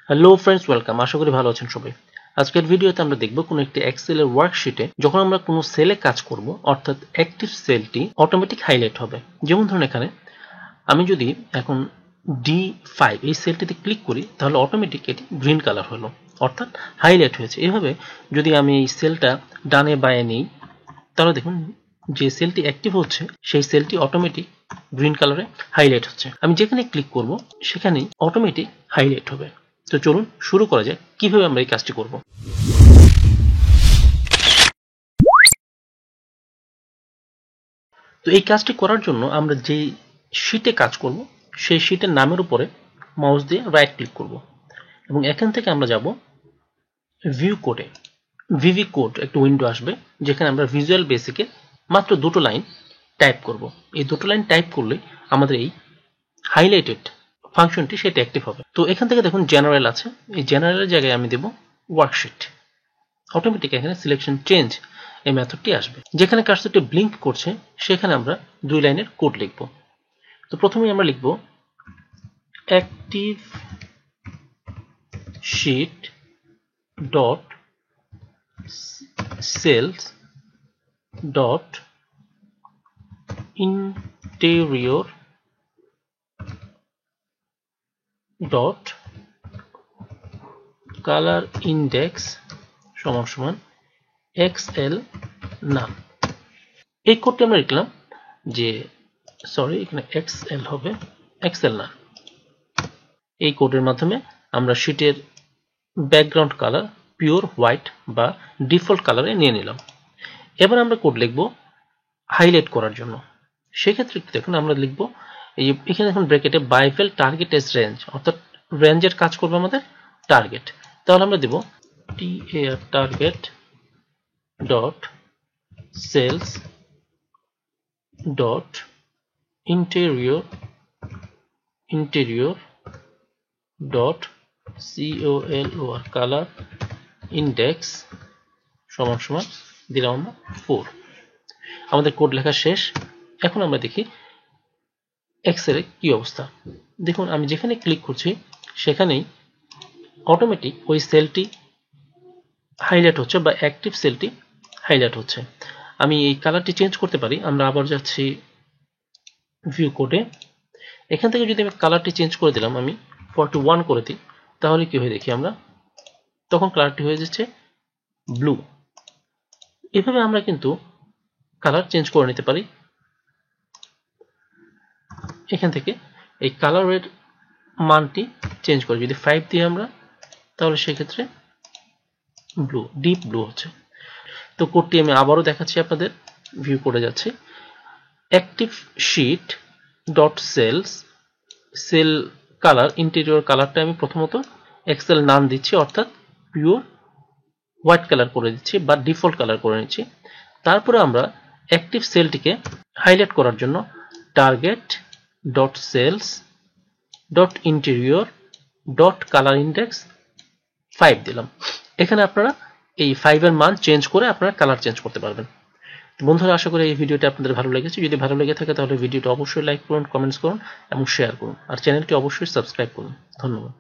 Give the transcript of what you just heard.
Hello friends, welcome. আশা করি ভালো আছেন সবাই। আজকের ভিডিওতে আমরা দেখব কোন একটি এক্সেলের ওয়ার্কশিটে যখন আমরা কোনো সেলে কাজ করব, অর্থাৎ অ্যাক্টিভ সেলটি অটোমেটিক হাইলাইট হবে। যেমন ধরুন এখানে আমি যদি এখন D5 এই সেলটিতে ক্লিক করি, তাহলে অটোমেটিক এটি গ্রিন কালার হলো, অর্থাৎ হাইলাইট হয়েছে। এইভাবে যদি আমি এই সেলটা ডানে বায়ে নিই, তাহলে দেখুন যে সেলটি অ্যাক্টিভ হচ্ছে সেই সেলটি অটোমেটিক গ্রিন কালারে হাইলাইট হচ্ছে। আমি যেখানে ক্লিক করব সেখানেই অটোমেটিক হাইলাইট হবে। তো চলুন শুরু করা যাক কিভাবে আমরা এই কাজটি করব। তো এই কাজটি করার জন্য আমরা যে শীটে কাজ করব সেই শীটের নামের উপরে মাউস দিয়ে রাইট ক্লিক করব এবং এখান থেকে আমরা যাব ভিউ কোডে। ভিভি কোড একটা উইন্ডো আসবে, যেখানে আমরা ভিজুয়াল বেসিকে মাত্র দুটো লাইন টাইপ করব। এই দুটো লাইন টাইপ করলে আমাদের এই হাইলাইটেড ফাংশনটি সেটা অ্যাক্টিভ হবে। তো এখান থেকে দেখুন জেনারেল আছে, এই জেনারেলের জায়গায় আমি দেব ওয়ার্কশিট। অটোমেটিক এখানে সিলেকশন চেঞ্জ এই মেথডটি আসবে। যেখানে কার্সরটি ব্লিঙ্ক করছে সেখানে আমরা দুই লাইনের কোড লিখব। তো প্রথমেই আমরা লিখব active sheet dot cells dot interior dot colour index সমান সমান এক্সএল নাম। এই কোডটি আমরা লিখলাম যে এখানে এক্সএল হবে, এক্সএল না। এই কোডের মাধ্যমে আমরা শীটের ব্যাকগ্রাউন্ড কালার পিওর হোয়াইট বা ডিফল্ট কালারে নিয়ে নিলাম। এবার আমরা কোড লিখব হাইলাইট করার জন্য। সেক্ষেত্রে দেখুন আমরা লিখব এখানে এখন ব্র্যাকেটে বাইফেল টার্গেট এস রেঞ্জ, অর্থাৎ রেঞ্জের কাজ করবে আমাদের টার্গেট। তাহলে আমরা দেব tar target dot cells dot interior dot color colour index সমান সমান দিলাম আমরা 4। আমাদের কোড লেখা শেষ। এখন আমরা দেখি এক্সেলে কি অবস্থা। দেখুন আমি যেখানে ক্লিক করছি সেখানেই অটোমেটিক ওই সেলটি হাইলাইট হচ্ছে বা অ্যাক্টিভ সেলটি হাইলাইট হচ্ছে। আমি এই কালারটি চেঞ্জ করতে পারি। আমরা আবার যাচ্ছি ভিউ কোডে। এখান থেকে যদি আমি কালারটি চেঞ্জ করে দিলাম, আমি 41 করে দিই, তাহলে কি হয় দেখি আমরা, তখন কালারটি হয়ে যাচ্ছে ব্লু। এভাবে আমরা কিন্তু কালার চেঞ্জ করে নিতে পারি। এখান থেকে এই কালারের মানটি চেঞ্জ করে যদি 5 দিই আমরা, তাহলে সেক্ষেত্রে ব্লু, ডিপ ব্লু হচ্ছে। তো কোডটি আমি আবারও দেখাচ্ছি আপনাদের। ভিউ করে যাচ্ছে active sheet dot cells cell colour interior কালারটা আমি প্রথমত এক্সেল নাম দিচ্ছি, অর্থাৎ পিওর হোয়াইট কালার করে দিচ্ছি বা ডিফল্ট কালার করে নিচ্ছি। তারপরে আমরা অ্যাক্টিভ সেলটিকে হাইলাইট করার জন্য target dot cells dot interior dot colour index 5 দিলাম। এখানে আপনারা এই 5 এর মান চেঞ্জ করে আপনারা কালার চেঞ্জ করতে পারবেন। বন্ধুরা, আশা করি এই ভিডিওটি আপনাদের ভালো লেগেছে। যদি ভালো লেগে থাকে তাহলে ভিডিওটি অবশ্যই লাইক করুন, কমেন্টস করুন এবং শেয়ার করুন, আর চ্যানেলটি অবশ্যই সাবস্ক্রাইব করুন। ধন্যবাদ।